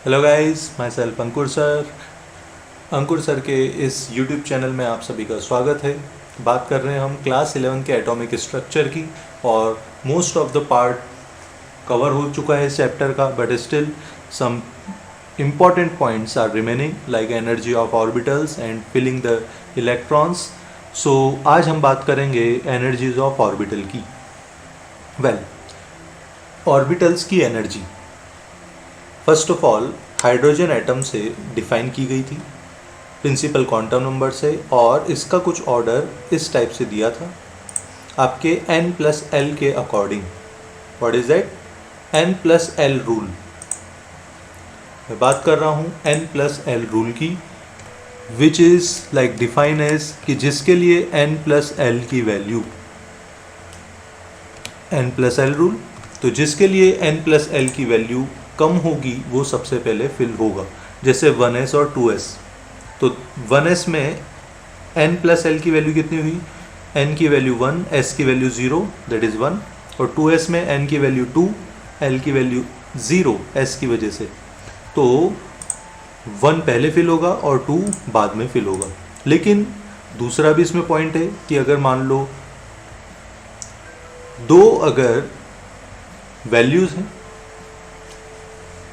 Hello guys, my self Ankur sir के इस YouTube channel में आप सभी का स्वागत है। बात कर रहे हैं हम क्लास 11 के एटॉमिक स्ट्रक्चर की और most of the part cover हो चुका है इस चैप्टर का, but still some important points are remaining like energy of orbitals and filling the electrons. So आज हम बात करेंगे energies of orbital की। well, orbitals की energy first of all hydrogen atom से डिफाइन की गई थी प्रिंसिपल क्वांटम नंबर से, और इसका कुछ ऑर्डर इस टाइप से दिया था आपके n+l के according. What is that? n+l rule. मैं बात कर रहा हूँ n+l रूल की, which is like define as कि जिसके लिए n+l की वैल्यू n+l रूल, तो जिसके लिए n+l की वैल्यू कम होगी वो सबसे पहले फिल होगा। जैसे 1s और 2s, तो 1s में n+l की वैल्यू कितनी हुई? n की वैल्यू 1, s की वैल्यू 0, दैट इज़ 1, और 2s में n की वैल्यू 2, l की वैल्यू 0 s की वजह से, तो 1 पहले फिल होगा और 2 बाद में फिल होगा। लेकिन दूसरा भी इसमें पॉइंट है कि अगर मान लो दो अगर वैल्यूज़ हैं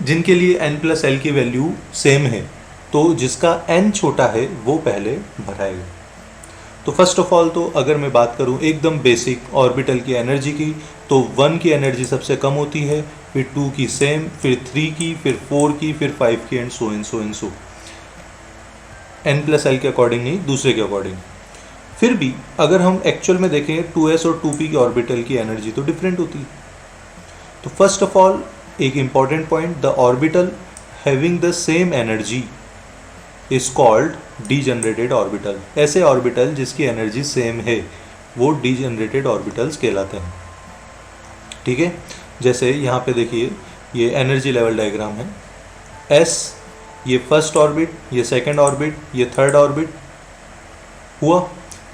जिनके लिए n+l की वैल्यू सेम है, तो जिसका n छोटा है वो पहले भराएगा। तो फर्स्ट ऑफ ऑल तो अगर मैं बात करूं एकदम बेसिक ऑर्बिटल की एनर्जी की, तो 1 की एनर्जी सबसे कम होती है, फिर 2 की सेम, फिर 3 की, फिर 4 की, फिर 5 की, एंड सो n+l के अकॉर्डिंग नहीं, दूसरे के अकॉर्डिंग। फिर भी अगर हम एक्चुअल में देखें 2s और 2p की ऑर्बिटल की एनर्जी तो डिफरेंट होती है। तो फर्स्ट ऑफ ऑल एक important point, the orbital having the same energy is called degenerated orbital. ऐसे ऑर्बिटल जिसकी एनर्जी सेम है वो डीजनरेटेड ऑर्बिटल्स कहलाते हैं। ठीक है, जैसे यहाँ पे देखिए ये एनर्जी लेवल डायग्राम है। s ये फर्स्ट ऑर्बिट, ये सेकंड ऑर्बिट, ये थर्ड ऑर्बिट हुआ,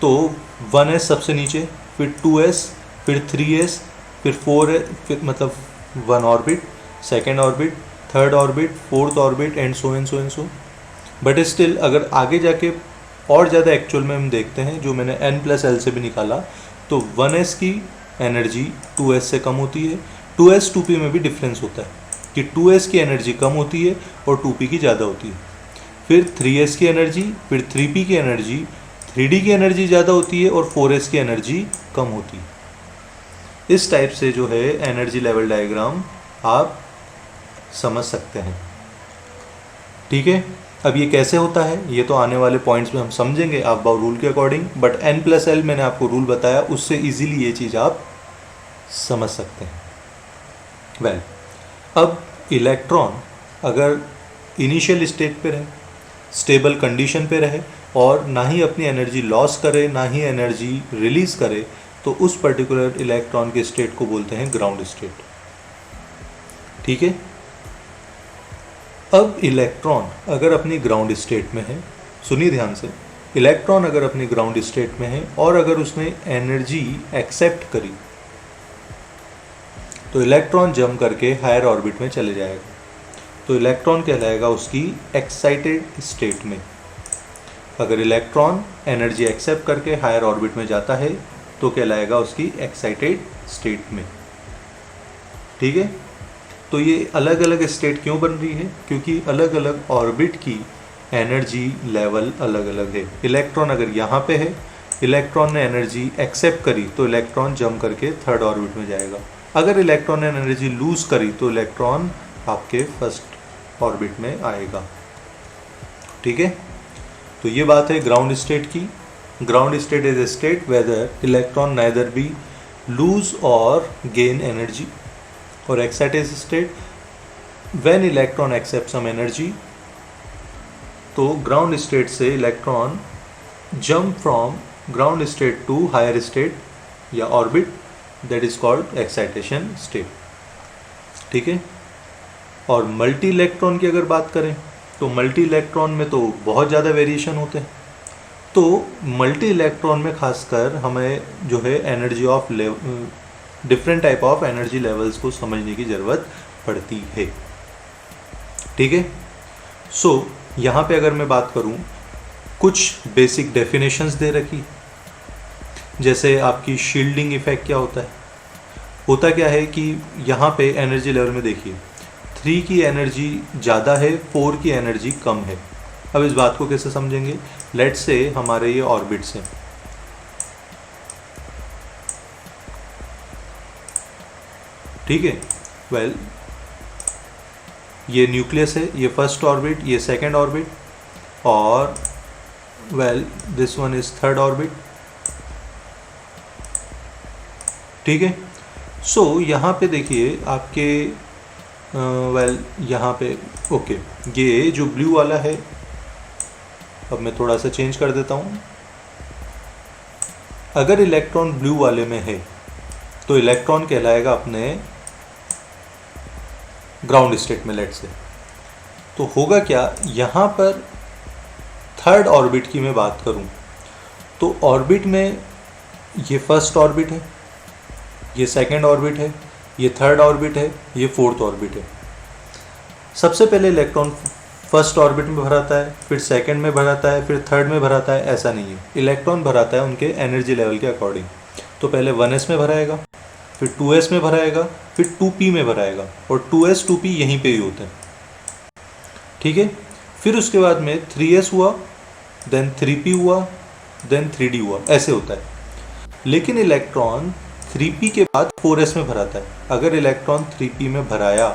तो 1s सबसे नीचे, फिर 2s, फिर 3s, फिर 4s, फिर मतलब 1 orbit, second orbit, third orbit, fourth orbit, and so. But still अगर आगे जाके और ज़्यादा एक्चुअल में हम देखते हैं, जो मैंने n+l से भी निकाला, तो 1s की एनर्जी 2s से कम होती है। 2s 2p में भी डिफरेंस होता है कि 2s की एनर्जी कम होती है और 2p की ज़्यादा होती है। फिर 3s की एनर्जी, फिर 3p की एनर्जी, 3d की एनर्जी ज़्यादा होती है और 4s की एनर्जी कम होती है। इस टाइप से जो है एनर्जी लेवल डायग्राम आप समझ सकते हैं। ठीक है, अब ये कैसे होता है ये तो आने वाले पॉइंट्स में हम समझेंगे अबाउ रूल के अकॉर्डिंग, बट n+l मैंने आपको रूल बताया, उससे इजीली ये चीज़ आप समझ सकते हैं। वेल, अब इलेक्ट्रॉन अगर इनिशियल स्टेट पे रहे, स्टेबल कंडीशन पे रहे, और ना ही अपनी एनर्जी लॉस करे ना ही एनर्जी रिलीज करे, तो उस पर्टिकुलर इलेक्ट्रॉन के स्टेट को बोलते हैं ग्राउंड स्टेट। ठीक है, अब इलेक्ट्रॉन अगर अपनी ग्राउंड स्टेट में है, सुनिए ध्यान से, इलेक्ट्रॉन अगर अपनी ग्राउंड स्टेट में है और अगर उसने एनर्जी एक्सेप्ट करी, तो इलेक्ट्रॉन जंप करके हायर ऑर्बिट में चले जाएगा, तो इलेक्ट्रॉन कहलाएगा उसकी एक्साइटेड स्टेट में। अगर इलेक्ट्रॉन एनर्जी एक्सेप्ट करके हायर ऑर्बिट में जाता है तो कहलाएगा उसकी एक्साइटेड स्टेट में। ठीक है, तो ये अलग अलग स्टेट क्यों बन रही है? क्योंकि अलग अलग ऑर्बिट की एनर्जी लेवल अलग अलग है। इलेक्ट्रॉन अगर यहाँ पे है, इलेक्ट्रॉन ने एनर्जी एक्सेप्ट करी तो इलेक्ट्रॉन जंप करके थर्ड ऑर्बिट में जाएगा। अगर इलेक्ट्रॉन ने एनर्जी लूज करी तो इलेक्ट्रॉन आपके फर्स्ट ऑर्बिट में आएगा। ठीक है, तो ये बात है ग्राउंड स्टेट की। Ground state is a state whether electron neither be lose और गेन एनर्जी, और excited state when electron accept some energy, तो ग्राउंड स्टेट से electron jump from ground state to higher state या orbit, that is called excitation state. ठीक है, और multi electron की अगर बात करें तो मल्टी इलेक्ट्रॉन में तो बहुत ज़्यादा वेरिएशन होते हैं। तो मल्टी इलेक्ट्रॉन में खासकर हमें जो है energy of different type of energy levels को समझने की ज़रूरत पड़ती है। ठीक है। सो यहाँ पे अगर मैं बात करूँ, कुछ बेसिक डेफिनेशंस दे रखी, जैसे आपकी शील्डिंग इफेक्ट क्या होता है। होता क्या है कि यहाँ पे एनर्जी लेवल में देखिए 3 की एनर्जी ज़्यादा है, 4 की एनर्जी कम है। अब इस बात को कैसे समझेंगे, लेट्स से हमारे ये ऑर्बिट्स हैं, ठीक है। वेल ये न्यूक्लियस है, ये फर्स्ट ऑर्बिट, ये सेकंड ऑर्बिट, और well this one is third orbit, ठीक है। सो यहाँ पे देखिए आपके यहाँ पे ओके, ये जो ब्लू वाला है, अब मैं थोड़ा सा चेंज कर देता हूँ। अगर इलेक्ट्रॉन ब्लू वाले में है तो इलेक्ट्रॉन कहलाएगा अपने ग्राउंड स्टेट में, लेट से। तो होगा क्या, यहाँ पर थर्ड ऑर्बिट की मैं बात करूँ तो ऑर्बिट में ये फर्स्ट ऑर्बिट है, ये सेकंड ऑर्बिट है, ये थर्ड ऑर्बिट है, ये फोर्थ ऑर्बिट है। सबसे पहले इलेक्ट्रॉन फर्स्ट ऑर्बिट में भराता है, फिर सेकंड में भराता है, फिर थर्ड में भराता है, ऐसा नहीं है। इलेक्ट्रॉन भराता है उनके एनर्जी लेवल के अकॉर्डिंग। तो पहले 1s में भराएगा, फिर 2s में भराएगा, फिर 2p में भराएगा, और 2s 2p यहीं पे ही होते हैं, ठीक है। फिर उसके बाद में 3s हुआ, देन 3p हुआ, देन 3d हुआ, ऐसे होता है। लेकिन इलेक्ट्रॉन 3p के बाद 4s में भराता है। अगर इलेक्ट्रॉन 3p में भराया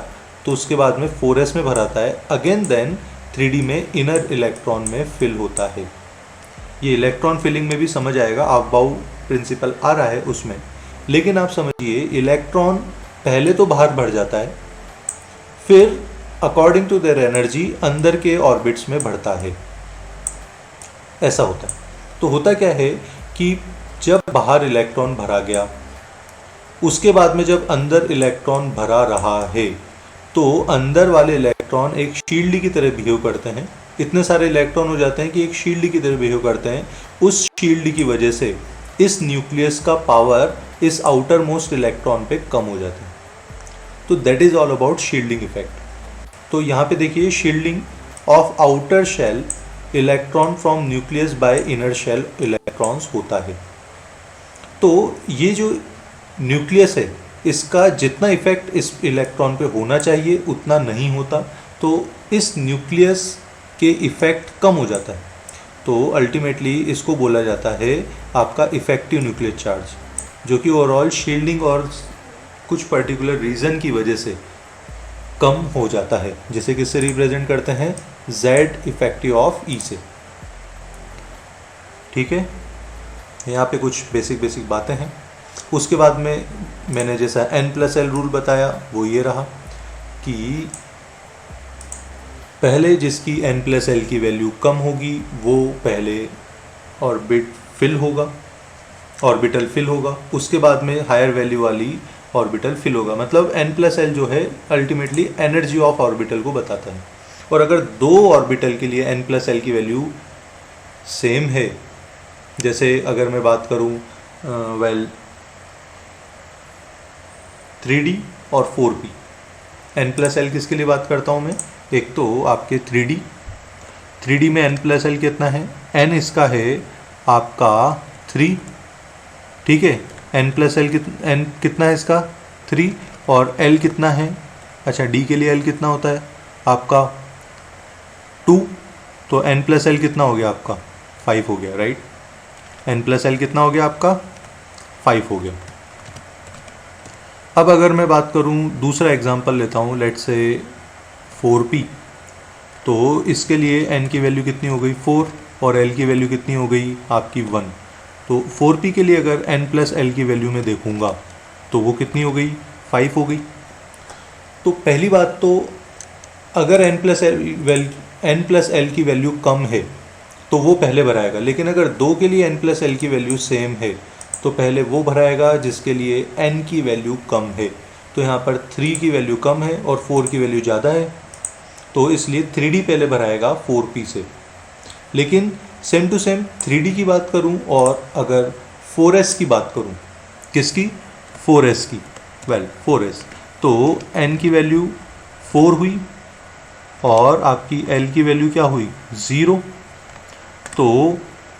तो उसके बाद में 4s में भराता है अगेन, देन 3d में इनर इलेक्ट्रॉन में फिल होता है। ये इलेक्ट्रॉन फिलिंग में भी समझ आएगा, ऑफ-बाउ प्रिंसिपल आ रहा है उसमें। लेकिन आप समझिए इलेक्ट्रॉन पहले तो बाहर बढ़ जाता है, फिर अकॉर्डिंग टू देयर एनर्जी अंदर के ऑर्बिट्स में बढ़ता है, ऐसा होता है। तो होता क्या है कि जब बाहर इलेक्ट्रॉन भरा गया, उसके बाद में जब अंदर इलेक्ट्रॉन भरा रहा है तो अंदर वाले इलेक्ट्रॉन एक शील्ड की तरह बिहेव करते हैं। इतने सारे इलेक्ट्रॉन हो जाते हैं कि एक शील्ड की तरह बिहेव करते हैं। उस शील्ड की वजह से इस न्यूक्लियस का पावर इस आउटर मोस्ट इलेक्ट्रॉन पे कम हो जाता है। तो that is all about shielding effect. तो यहाँ पे देखिए, shielding of outer shell electron from nucleus by inner shell electrons होता है। तो ये जो न्यूक्लियस है, इसका जितना इफेक्ट इस इलेक्ट्रॉन पे होना चाहिए उतना नहीं होता, तो इस न्यूक्लियस के इफेक्ट कम हो जाता है। तो अल्टीमेटली इसको बोला जाता है आपका इफेक्टिव न्यूक्लियर चार्ज, जो कि ओवरऑल शील्डिंग और कुछ पर्टिकुलर रीज़न की वजह से कम हो जाता है, जिसे किससे रिप्रेजेंट करते हैं, Z इफेक्टिव ऑफ E से, ठीक है। यहाँ पे कुछ बेसिक बातें हैं। उसके बाद में मैंने जैसा N+L रूल बताया वो ये रहा कि पहले जिसकी N+L की वैल्यू कम होगी वो पहले ऑर्बिटल फिल होगा, उसके बाद में हायर वैल्यू वाली ऑर्बिटल फिल होगा। मतलब N+L जो है अल्टीमेटली एनर्जी ऑफ ऑर्बिटल को बताता है। और अगर दो ऑर्बिटल के लिए N+L की वैल्यू सेम है, जैसे अगर मैं बात करूँ 3D और 4P, N+L किसके लिए बात करता हूँ मैं, एक तो आपके 3D में N+L कितना है, N इसका है आपका 3, ठीक है। N+L N कितना है इसका 3, और L कितना है, अच्छा D के लिए L कितना होता है आपका 2, तो N+L कितना हो गया आपका 5 हो गया, राइट। N+L कितना हो गया आपका 5 हो गया। अब अगर मैं बात करूं, दूसरा एग्जांपल लेता हूं, लेट्स से 4P, तो इसके लिए N की वैल्यू कितनी हो गई 4, और L की वैल्यू कितनी हो गई आपकी 1। तो 4P के लिए अगर N+L की वैल्यू में देखूंगा तो वो कितनी हो गई 5 हो गई। तो पहली बात तो अगर N+L की वैल्यू कम है तो वो पहले भराएगा, लेकिन अगर 2 के लिए N+L की वैल्यू सेम है तो पहले वो भराएगा जिसके लिए N की वैल्यू कम है। तो यहाँ पर 3 की वैल्यू कम है और 4 की वैल्यू ज़्यादा है, तो इसलिए 3D पहले भराएगा 4P से। लेकिन सेम टू सेम 3D की बात करूँ और अगर 4S की बात करूँ, किसकी 4S की, 4S, तो N की वैल्यू 4 हुई, और आपकी L की वैल्यू क्या हुई 0, तो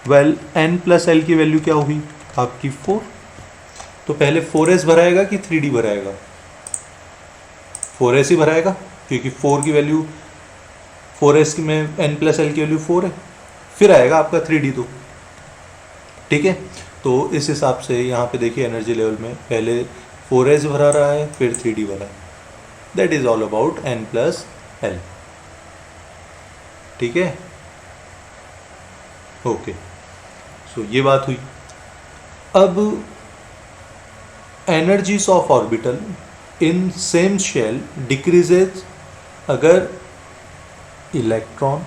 वेल N प्लस L की वैल्यू क्या हुई आपकी 4। तो पहले 4s भराएगा कि 3D भराएगा, 4s ही भराएगा क्योंकि 4 की वैल्यू 4s में N प्लस L की वैल्यू 4 है, फिर आएगा आपका 3D। तो ठीक है, तो इस हिसाब से यहाँ पे देखिए एनर्जी लेवल में पहले 4s भरा रहा है फिर 3D भरा है। That is all about N plus L। ठीक है, ओके, सो ये बात हुई। अब energies of orbital in same shell decreases अगर इलेक्ट्रॉन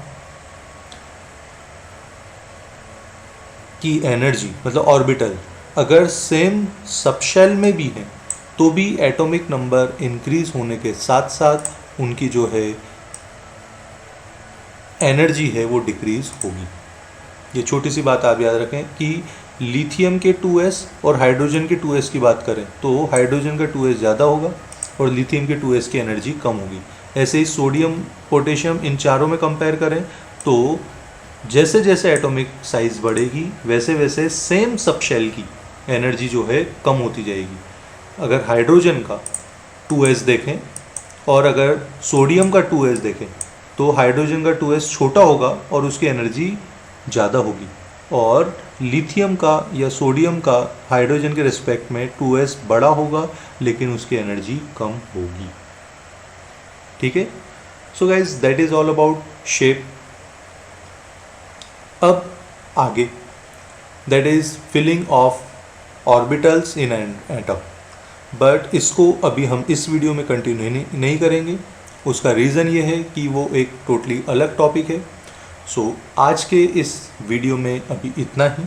की एनर्जी मतलब ऑर्बिटल अगर सेम सबशेल में भी है तो भी एटॉमिक नंबर इंक्रीज होने के साथ साथ उनकी जो है एनर्जी है वो डिक्रीज होगी। ये छोटी सी बात आप याद रखें कि लिथियम के 2s और हाइड्रोजन के 2s की बात करें तो हाइड्रोजन का 2s ज़्यादा होगा और लिथियम के 2s की एनर्जी कम होगी। ऐसे ही सोडियम पोटेशियम इन चारों में कंपेयर करें तो जैसे जैसे एटॉमिक साइज बढ़ेगी वैसे वैसे सेम सबशेल की एनर्जी जो है कम होती जाएगी। अगर हाइड्रोजन का 2s देखें और अगर सोडियम का 2s देखें तो हाइड्रोजन का 2s छोटा होगा और उसकी एनर्जी ज़्यादा होगी, और लिथियम का या सोडियम का हाइड्रोजन के रिस्पेक्ट में 2s बड़ा होगा लेकिन उसकी एनर्जी कम होगी। ठीक है, so guys that is all about shape. अब आगे that is filling of orbitals in an atom, but इसको अभी हम इस वीडियो में कंटिन्यू नहीं करेंगे। उसका रीज़न ये है कि वो एक टोटली अलग टॉपिक है। सो आज के इस वीडियो में अभी इतना ही।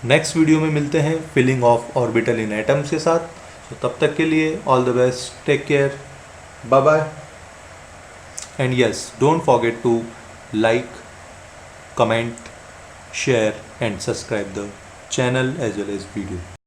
नेक्स्ट वीडियो में मिलते हैं filling of orbital in atoms के साथ। सो तब तक के लिए all the best, take care, bye bye, and yes don't forget to like, comment, share and subscribe the channel as well as video.